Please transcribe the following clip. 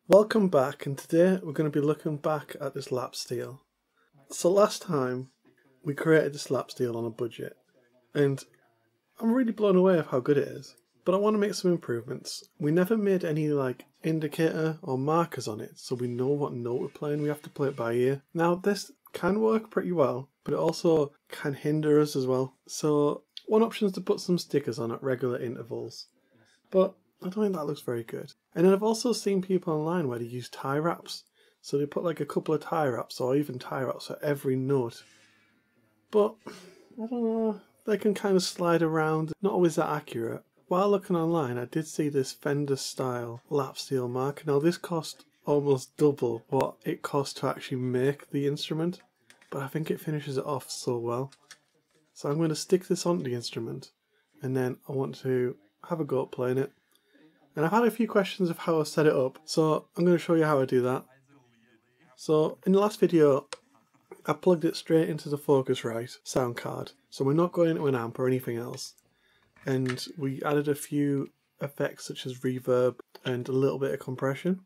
Welcome back, and today we're going to be looking back at this lap steel. So last time we created this lap steel on a budget, and I'm really blown away of how good it is, but I want to make some improvements. We never made any indicator or markers on it, so we know what note we're playing. We have to play it by ear. Now this can work pretty well, but it also can hinder us as well. So one option is to put some stickers on at regular intervals, but I don't think that looks very good. And then I've also seen people online where they use tie wraps. So they put a couple of tie wraps or even tie wraps for every note. But, I don't know, they can kind of slide around, not always that accurate. While looking online, I did see this Fender style lap steel marker. Now this cost almost double what it cost to actually make the instrument, but I think it finishes it off so well. So I'm going to stick this onto the instrument, and then I want to have a go at playing it. And I've had a few questions of how I set it up, so I'm going to show you how I do that. So in the last video, I plugged it straight into the Focusrite sound card, so we're not going into an amp or anything else. And we added a few effects such as reverb and a little bit of compression.